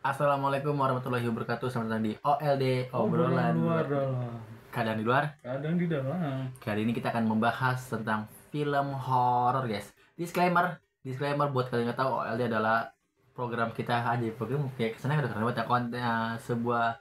Assalamualaikum warahmatullahi wabarakatuh. Selamat datang di OLD obrolan luar keadaan di luar. kadang di dalam. Kali ini kita akan membahas tentang film horor, guys. Disclaimer buat kalian yang nggak tahu, OLD adalah program kita aja. Program kayak kesannya udah keren banget ya, konten sebuah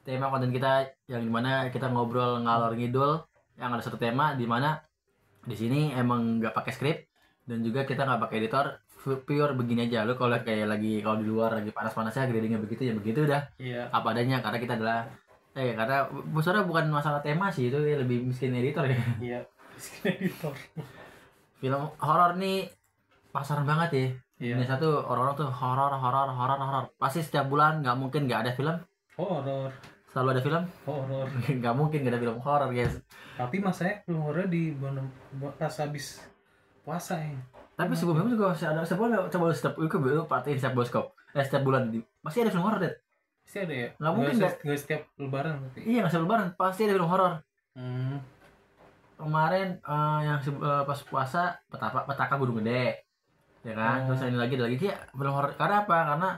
tema konten kita yang dimana kita ngobrol ngalor ngidul, yang ada satu tema dimana di sini emang nggak pakai skrip dan juga kita nggak pakai editor, pure begini aja. Lu kalau kayak lagi kalau di luar lagi panas-panasnya gradingnya begitu ya begitu udah Iya. apa adanya, karena kita adalah karena sebenarnya bukan masalah tema sih, itu ya lebih miskin editor ya. Iya. Editor. Film horor nih pasaran banget ya. Iya. Ini satu orang-orang tuh horor pasti setiap bulan nggak mungkin nggak ada film, Horor. selalu ada film. Horor. Nggak mungkin nggak ada film horor, guys. Tapi masanya film horor di pas habis puasa ya. Tapi sebelumnya juga masih ada coba setiap itu partiin setiap bioskop, setiap bulan pasti ada film horor deh. Pasti ada ya. Nggak mungkin nggak setiap lebaran tapi. Iya, nggak setiap lebaran pasti ada film horor. Kemarin yang pas puasa petaka Gunung Gede, ya kan. Terus ini lagi ada lagi kayak film horor. Karena apa? Karena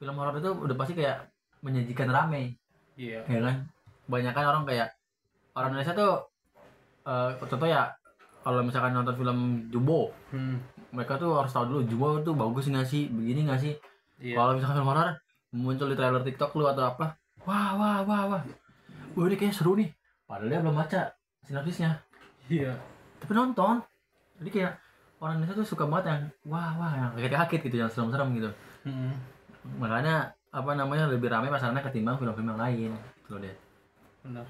film horor itu udah pasti kayak menyajikan rame. Iya. Ya kan. Banyakan orang kayak orang Indonesia tuh contoh ya, kalau misalkan nonton film Jumbo, mereka tuh harus tahu dulu Jumbo tuh bagus nggak sih, begini nggak sih. Iya. Kalau misalkan film horor muncul di trailer TikTok lu atau apa, wah ini kayaknya seru nih, padahal dia belum baca sinopsisnya. Iya. Tapi nonton, jadi kayak orang Indonesia tuh suka banget yang wah yang kaget-kaget gitu, yang serem-serem gitu. Makanya apa namanya lebih ramai pasarnya ketimbang film-film yang lain gitu loh deh. Benar.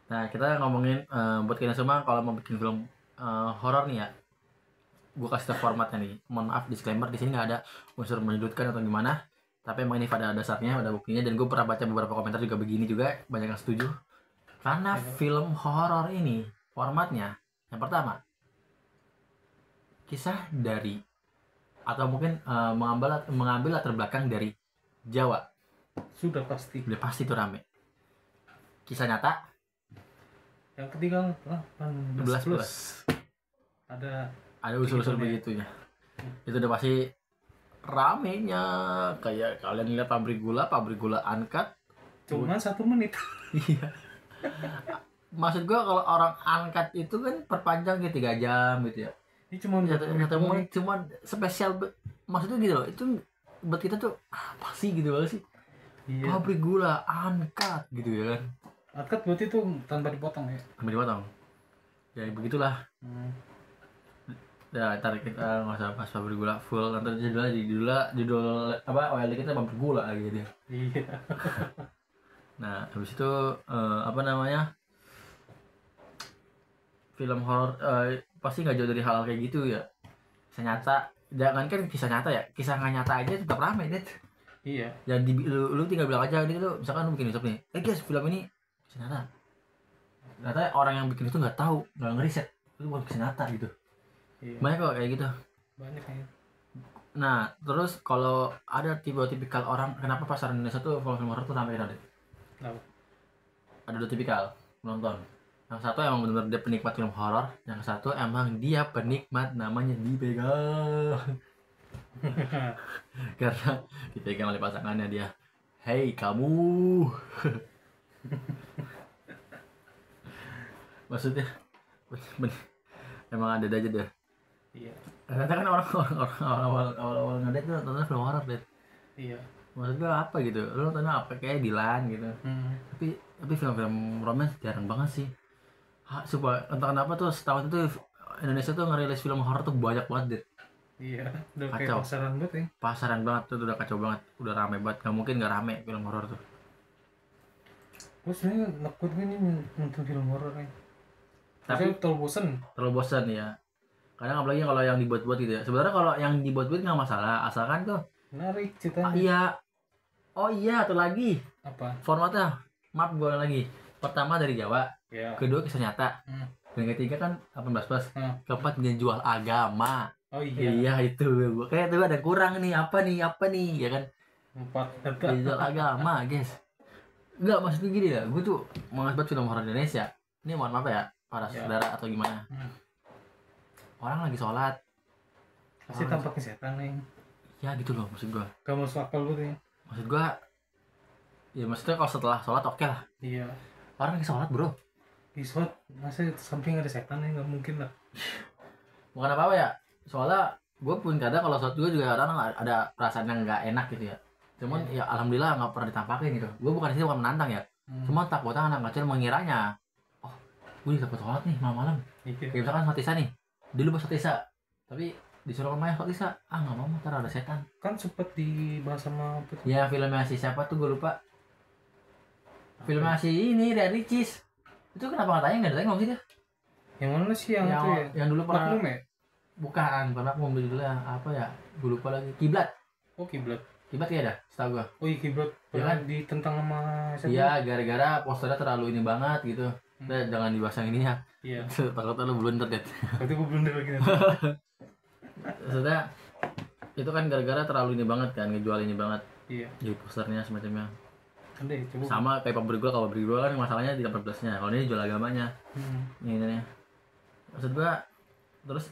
Nah, kita ngomongin buat kalian semua kalau mau bikin film horor nih ya, gue kasih tau formatnya nih. Mohon maaf, disclaimer, di sini nggak ada unsur menyudutkan atau gimana, tapi emang ini pada dasarnya ada buktinya, dan gue pernah baca beberapa komentar juga begini juga, banyak yang setuju. Karena film horor ini formatnya yang pertama kisah dari atau mungkin mengambil latar belakang dari Jawa. Sudah pasti. Udah pasti tuh rame. Kisah nyata. Yang ketiga 18 plus. Ada usul-usul begitunya. Itu udah pasti ramenya. Kayak kalian lihat pabrik gula uncut cuma 1 menit. iya. Maksud gua kalau orang uncut itu kan perpanjang gitu 3 jam gitu ya. Ini cuma cuma spesial, maksudnya gitu loh. Itu buat kita tuh apa sih gitu banget sih. Iya. Pabrik gula uncut gitu ya kan. Uncut berarti itu tanpa dipotong ya. Tanpa dipotong. Ya begitulah. Ya, ntar kita nggak usah bahas pabrik gula full, nanti judul apa OLD kita pabrik gula lagi dia. Iya. Nah, habis itu apa namanya, film horor pasti nggak jauh dari hal kayak gitu ya. Kisah nyata, jangan kan kisah nyata ya, kisah nggak nyata aja tetap ramai deh. Iya. Jadi lu tinggal bilang aja gitu, misalkan lu bikin YouTube nih, guys, film ini kisah nyata. Ternyata orang yang bikin itu nggak tahu, nggak ngeriset itu bukan kisah nyata gitu. Iya. Banyak kok kayak gitu. Banyak ya. Nah, terus kalau ada tipikal orang, kenapa pasar Indonesia tuh film horor tuh ramai kan? Ada 2 tipikal penonton. Yang satu emang benar-benar dia penikmat film horor, yang satu emang dia penikmat namanya dipegang. Karena dipegang oleh pasangannya dia. Hei kamu. Maksudnya emang ada aja deh. Iya. Ternyata kan orang awal ngeliat tuh nontonnya film horor deh. Iya. Maksud gue apa gitu, lu nontonnya apa kayak Dilan gitu. Tapi film-film romance jarang banget sih. Supaya entah kenapa tuh setahun itu Indonesia tuh ngerilis film horor tuh banyak banget deh. Iya, udah kacau. kayak pasaran banget ya. Pasaran banget tuh, udah kacau banget, udah rame banget. Gak mungkin gak rame film horor tuh. Gue sebenernya nakut nih nonton film horor nih. Tapi terlalu bosan ya. Kadang apalagi kalau yang dibuat-buat gitu ya. Sebenarnya kalau yang dibuat-buat nggak masalah, asalkan tuh menarik ceritanya. Iya. Oh iya, atau lagi. Apa? Formatnya, maaf gue lagi. Pertama dari Jawa, kedua kisah nyata, dan ketiga kan 18 plus, keempat menjual agama. Oh iya. Iya itu, gue kayak tuh ada kurang nih, apa nih, ya kan? 4 menjual agama, guys. Enggak, maksudnya gini ya, gue tuh mengasbat film horor Indonesia. Ini mohon maaf ya, para saudara atau gimana. Orang lagi sholat, pasti tampaknya setan nih. Ya gitu loh maksud gua. Gak masuk akal gitu ya. Maksud gua ya maksudnya kalau setelah sholat oke lah. Iya. Orang lagi sholat bro. Di sholat masa samping ada setan ya, nggak mungkin lah. Bukan apa-apa ya. Soalnya gue pun kadang kalau sholat juga kadang ada perasaan yang nggak enak gitu ya. Cuman ya alhamdulillah nggak pernah ditampakin gitu. Gue bukan di sini bukan menantang ya. Cuma takutnya anak kecil mengiranya, oh gue takut sholat nih malam-malam. Kayak misalkan sholat isya nih. Dulu pas sholat isya. Tapi disuruh mamanya sholat isya. Ah nggak mau ntar ada setan. Kan sempet dibahas sama apa tuh? Ya filmnya si siapa tuh gue lupa. Filmnya si ini dari Ricis. Itu kenapa nggak tayang? Nggak ada tayang sih dia. Yang mana sih yang itu ya? Yang dulu pernah. Makmum ya? Bukan, pernah mau beli dulu apa ya? Gue lupa lagi. Kiblat. Oh Kiblat. Kiblat ya dah, setahu gua. Oh iya Kiblat. Ya kan? Ditentang sama siapa? Iya, gara-gara posternya terlalu ini banget gitu. Udah jangan dipasang ininya. Iya. Takutnya lu blunder deh. Berarti gue blunder lagi nanti. Maksudnya itu kan gara-gara terlalu ini banget kan, ngejual ini banget. Iya. Jadi posternya semacamnya. Andai, coba. Sama kayak pabrik gua, kalau pabrik gua kan masalahnya di 14-nya. Kalau ini jual agamanya. Ini nih. Maksud gua terus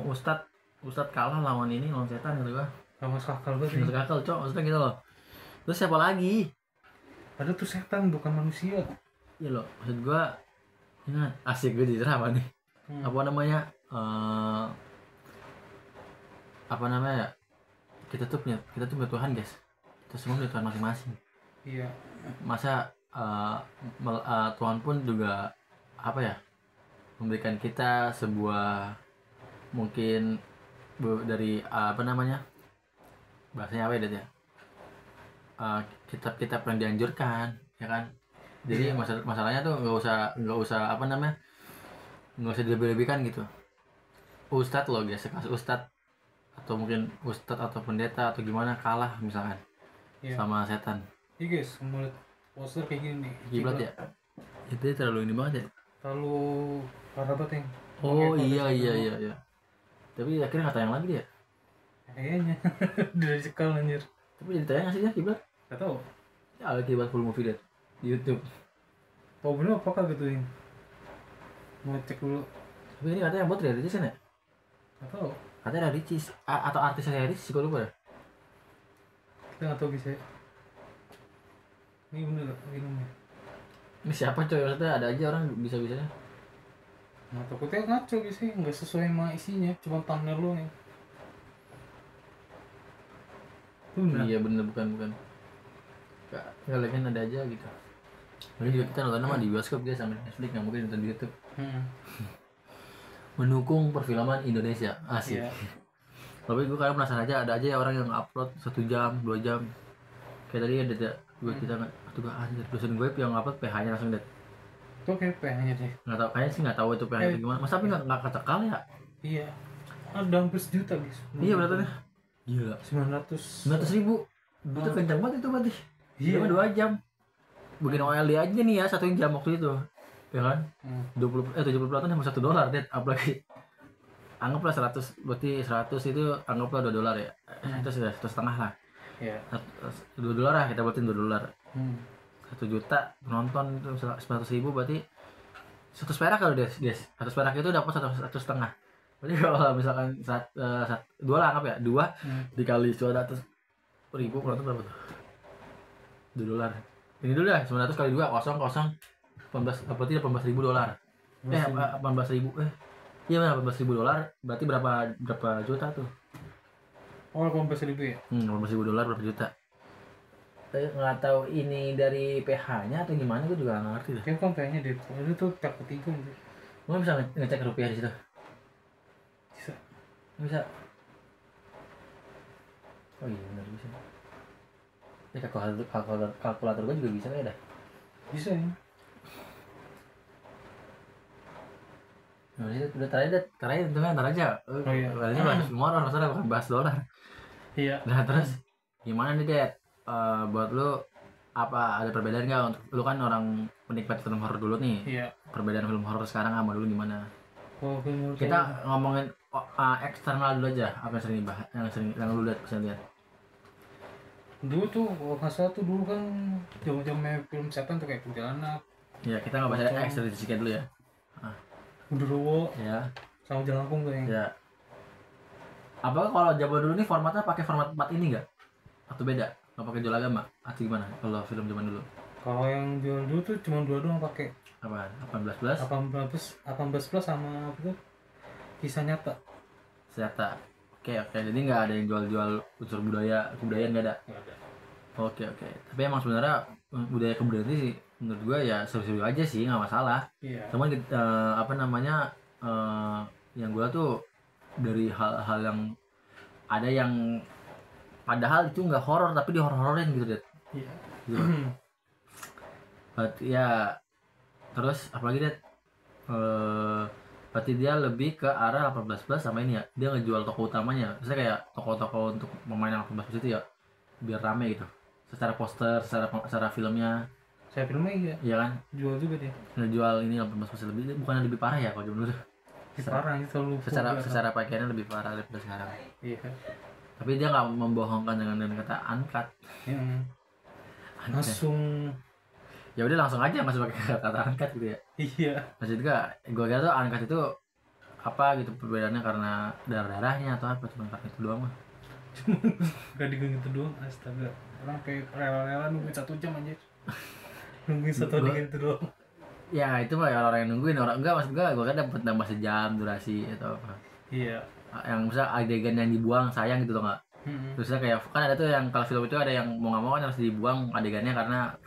Ustadz kalah lawan setan gitu gua. Gak masuk akal banget. Masuk akal, Cok. Maksudnya gitu loh. Terus siapa lagi? Padahal tuh setan bukan manusia. Iya loh, maksud gua ingat asik gue di drama nih. Apa namanya? Apa namanya ya? Kita tuh punya Tuhan, guys. Kita semua punya Tuhan masing-masing. Iya. Masa Tuhan pun juga apa ya? Memberikan kita sebuah mungkin dari apa namanya? Bahasanya apa ya? Kitab-kitab yang dianjurkan, ya kan? Jadi masalahnya tuh nggak usah apa namanya, nggak usah dilebih-lebihkan gitu. Ustadz loh guys, sekelas ustadz atau mungkin ustadz atau pendeta atau gimana kalah misalkan sama setan. Iya guys, menurut poster kayak gini nih. Kiblat ya? Itu terlalu ini banget ya? Terlalu parah banget yang. Oh iya. Tapi akhirnya nggak tayang lagi dia. Kayaknya udah dicekal anjir. Tapi jadi tayang nggak sih ya Kiblat? Gak tau. Ya ada Kiblat full movie deh di YouTube. Tau bener apa kagak tuh ini? Mau cek dulu. Tapi ini katanya yang buat dari Ricis kan ya? Gak tau. Katanya dari Ricis atau artisnya Ricis, gue lupa ya. Kita gak tau bisa. Ini bener gak filmnya? Ini siapa coy? Maksudnya ada aja orang bisa-bisanya. Nah takutnya ngaco biasanya, gak sesuai sama isinya. Cuma thumbnail lu nih. Iya bener bukan. Gak lagi ada aja gitu. Mungkin juga kita nonton sama di bioskop dia sama Netflix, nggak mungkin nonton di YouTube. Mendukung perfilman Indonesia, asik. Iya. Tapi gue kadang penasaran aja, ada aja ya orang yang upload 1 jam, 2 jam. Kayak tadi ada kita nggak anjir, dosen gue yang upload PH-nya langsung deh. Itu kayak PH-nya deh. Nggak tahu, kayaknya sih nggak tahu itu PH-nya gimana. Masa tapi nggak kecekal ya? Iya. Ada hampir sejuta guys. Iya berarti. Gila. 900.000. Itu kencang banget itu berarti. Iya. 2 jam. Bikin OLD aja nih ya 1 jam waktu itu. Ya kan? 70 pelatihan sama $1 deh, apalagi anggaplah 100, berarti 100 itu anggaplah $2 ya. Itu sudah 1,5 lah. Iya. $2 lah, kita buatin $2. 1 juta penonton itu 900.000 berarti 100 perak kalau guys. 100 perak itu dapat 1,5. Berarti kalau misalkan 2 lah anggap ya, 2 dikali 200.000 penonton berapa tuh? $2. Ini dulu ya, 900 kali 2 kosong 18, berarti $18.000. 18.000. Iya benar $18.000. Berarti berapa juta tuh? Oh 18.000 ya? $18.000 berapa juta? Saya nggak tahu ini dari PH-nya atau gimana, gue juga nggak ngerti dah. Kayaknya kan PH-nya deh, itu tuh tak ketiga gitu. Gue bisa ngecek rupiah di situ? Bisa. Bisa. Oh iya benar bisa. Ya kalkulator gue juga bisa kayak dah. Bisa ya. Nah, itu udah terakhir itu kan ntar aja. Oh iya. Kalian bahas humor, masalah bukan bahas dolar. Iya. Nah terus gimana nih Det? Buat lu apa ada perbedaan nggak untuk lu kan orang penikmat film horor dulu nih? Iya. Perbedaan film horor sekarang sama dulu gimana? Oh, kita ngomongin eksternal dulu aja, apa yang sering dibahas, yang lu lihat bisa lihat. Dulu tuh kalau nggak salah tuh dulu kan jam-jamnya film setan tuh kayak Kuntilanak. Ya kita nggak bahas eksternal sedikit dulu ya. Genderuwo. Ya. Sama Jalangkung tuh yang. Ya. Apakah kalau zaman dulu nih formatnya pakai format 4 ini nggak? Atau beda? Nggak pakai jual agama? Atau gimana kalau film zaman dulu? Kalau yang jual dulu tuh cuma dua doang pakai Apaan? 18 plus? 18 plus sama apa tuh? Kisah nyata. Senjata. Oke. Jadi nggak ada yang jual-jual unsur kebudayaan nggak ada. Nggak ada. Oke. Tapi emang sebenarnya budaya kebudayaan ini sih menurut gua ya seru-seru aja sih, nggak masalah. Iya. Cuman apa namanya yang gua tuh dari hal-hal yang ada yang padahal itu nggak horor tapi dihoror-hororin gitu deh. Iya. Gitu. Berarti ya terus apalagi deh berarti dia lebih ke arah 18 plus sama ini ya, dia ngejual toko utamanya, misalnya kayak toko-toko untuk pemain yang 18 plus itu ya biar rame gitu, secara poster, secara filmnya. Saya filmnya iya. Iya kan, Jual juga dia. ngejual ini 18 plus lebih, bukannya lebih parah ya kalau dulu tuh. Parah itu selalu Secara pakaiannya lebih parah daripada sekarang. Iya. Tapi dia nggak membohongkan dengan kata uncut. Langsung Ya udah langsung aja masuk pakai kata uncut gitu ya. iya. Maksud gue kira tuh uncut itu apa gitu perbedaannya karena darahnya atau apa, cuma karena itu doang mah. Gak gitu doang, astaga. Orang kayak rela-rela nungguin 1 jam anjir. Nungguin 1 adegan itu doang. Ya itu mah ya orang yang nungguin, orang enggak, maksud gue kan dapat nambah sejam durasi atau apa. Iya. Yang misal adegan yang dibuang sayang gitu loh nggak. Terusnya kayak kan ada tuh yang kalau film itu ada yang mau nggak mau kan harus dibuang adegannya karena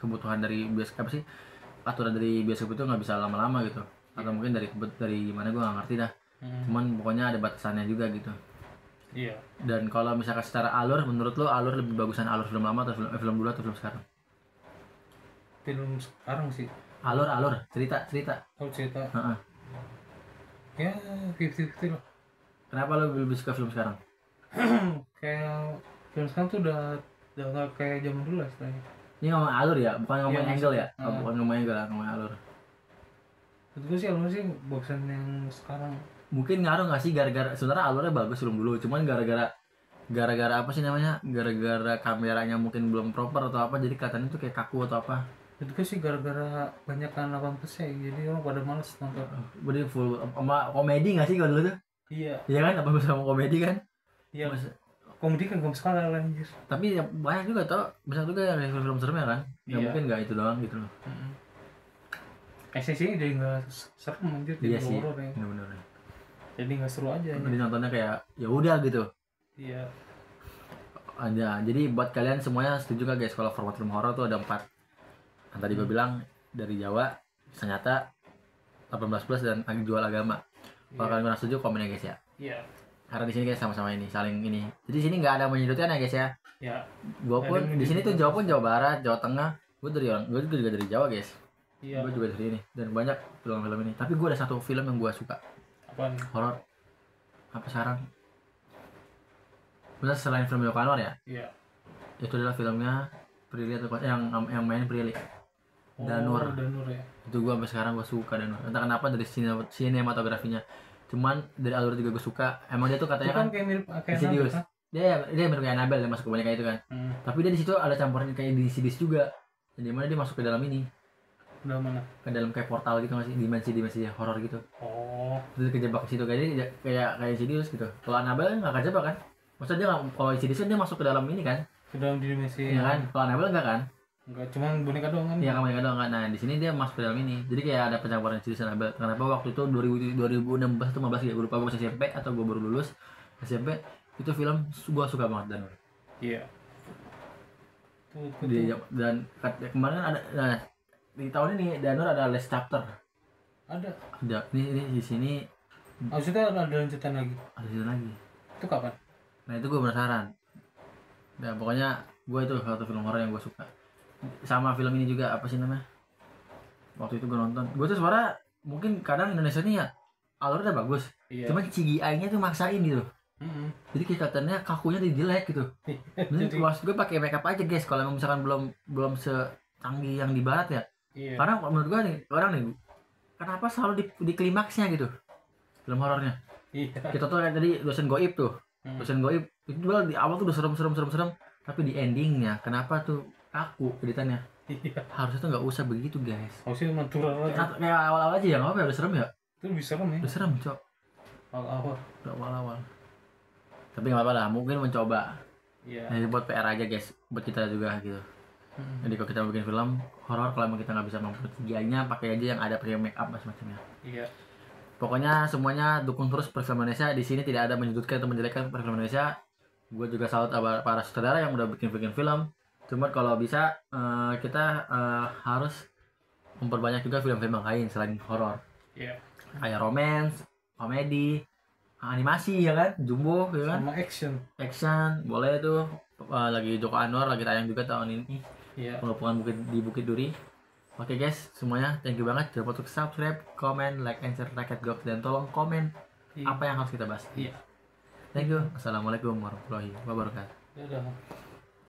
kebutuhan dari bioskop, apa sih, aturan dari bioskop itu nggak bisa lama-lama gitu, atau mungkin dari gimana gue nggak ngerti dah. Cuman pokoknya ada batasannya juga gitu. Iya. Dan kalau misalkan secara alur, menurut lo alur lebih bagusan alur film lama atau film dulu atau film sekarang? Film sekarang sih. Alur cerita. Kalau cerita Heeh. ya 50-50 lah. Kenapa lo lebih suka film sekarang? Kayak film sekarang tuh udah nggak kayak zaman dulu lah istilahnya. Ini ngomong alur ya, bukan ngomong Iya, angle ya? maksudnya, Bukan ngomong angle lah, ngomong alur. Menurut gue sih alurnya sih bosan yang sekarang. Mungkin ngaruh nggak sih gara-gara sebenarnya alurnya bagus film dulu, cuman gara-gara apa sih namanya, gara-gara kameranya mungkin belum proper atau apa, jadi kelihatannya tuh kayak kaku atau apa. Menurut gue sih gara-gara banyak kan 8 ya, jadi orang pada males nonton. Berarti full sama komedi nggak sih kalau dulu tuh? Iya. Iya kan, apa sama komedi kan? Iya. Komedi kan gak sekali lah anjir. Tapi ya banyak juga tau, banyak juga yang film serem ya kan? Ya Iya. mungkin nggak itu doang gitu loh. Esensinya jadi gak serem anjir, Iya jadi sih, horor ya. bener-bener. Jadi gak seru aja. Jadi nontonnya kayak ya udah gitu Iya. aja. Jadi buat kalian semuanya setuju gak guys kalau format film horor tuh ada 4 yang tadi gue bilang, dari Jawa, ternyata 18 plus dan jual agama. Kalau kalian kurang setuju komen ya guys ya. Iya. Karena di sini guys sama-sama ini saling ini. Jadi di sini nggak ada menyudutkan ya guys ya. Ya. Gue pun di sini tuh Jawa pun Jawa Barat, Jawa Tengah. Gue juga dari Jawa guys. Iya. Gue juga dari ini dan banyak film-film ini. Tapi gue ada satu film yang gue suka. Apaan? Horor. Apa sekarang? Bener selain film Joko Anwar ya? Iya. Itu adalah filmnya Prilly atau yang main Prilly. Danur. Danur ya. Itu gue sampai sekarang gue suka Danur. Entah kenapa dari sinematografinya. Cuman dari alur juga gue suka. Emang dia tuh katanya Itu kan kan kayak mirip kayak Insidious. Nabel, Dia mirip kayak Annabelle, dia masuk ke banyak kayak itu kan. Tapi dia di situ ada campuran kayak di Insidious juga. Jadi mana dia masuk ke dalam ini. Udah mana? Ke dalam kayak portal gitu masih dimensi horor gitu. Oh. Terus kejebak ke situ kayak Insidious gitu. Kalau Annabelle nggak kejebak kan? Maksudnya dia nggak, kalau Insidious kan dia masuk ke dalam ini kan? Ke dalam dimensi. Iya kan? Kalau Annabelle enggak kan? Enggak, cuman boneka doang kan? Iya, kamu enggak doang kan. Nah, di sini dia masuk ke dalam ini. Jadi kayak ada pencampuran Insidious dan Annabelle. Kenapa waktu itu 2016 atau 15 ya, gue lupa, gue masih SMP atau gue baru lulus SMP. Itu film gue suka banget Danur. Iya. Dan kemarin ada, nah, di tahun ini Danur ada last chapter. Ada. Ini di sini. Maksudnya ada lanjutan lagi. Ada lanjutan lagi. Itu kapan? Nah itu gue penasaran. Nah pokoknya gue itu satu film horor yang gue suka. Sama film ini juga, apa sih namanya? Waktu itu gue nonton. Gue tuh sebenarnya mungkin kadang Indonesia ini ya alurnya bagus. Iya. Cuman CGI-nya tuh maksain gitu. Jadi kelihatannya kakunya jadi jelek gitu. Jadi maksud gue pakai makeup aja guys. Kalau misalkan belum secanggih yang di barat ya. Iya. Karena menurut gue nih orang nih, kenapa selalu di klimaksnya gitu film horornya? Iya. Kita tuh kayak tadi dosen goib tuh. Dosen goib itu di awal tuh udah serem, tapi di endingnya kenapa tuh kaku editannya? Iya. Harusnya tuh nggak usah begitu guys. Harusnya natural aja. Kayak awal-awal aja ya, nggak apa ya, udah serem ya? Itu bisa serem ya? Udah serem cok. Awal-awal. Awal-awal. Tapi nggak apa-apa lah, mungkin mencoba. Iya. Jadi buat PR aja guys, buat kita juga gitu. Jadi kalau kita bikin film horor, kalau emang kita nggak bisa mempertigianya, pakai aja yang ada pakai make up macam-macamnya. Iya. Pokoknya semuanya dukung terus perfilm Indonesia. Di sini tidak ada menyudutkan atau menjelekkan perfilm Indonesia. Gue juga salut sama para sutradara yang udah bikin film. Cuma kalau bisa kita harus memperbanyak juga film-film yang lain selain horor. Iya. Kayak romance, komedi, animasi ya kan, Jumbo ya kan, Sama action. action boleh tuh. Lagi Joko Anwar lagi tayang juga tahun ini. Iya. Pengepungan di Bukit Duri. Oke guys, semuanya thank you banget. Jangan lupa untuk subscribe, comment, like, and share Rakyat Goks, dan tolong komen Iya. apa yang harus kita bahas. Iya. Thank you. Assalamualaikum warahmatullahi wabarakatuh. Dadah.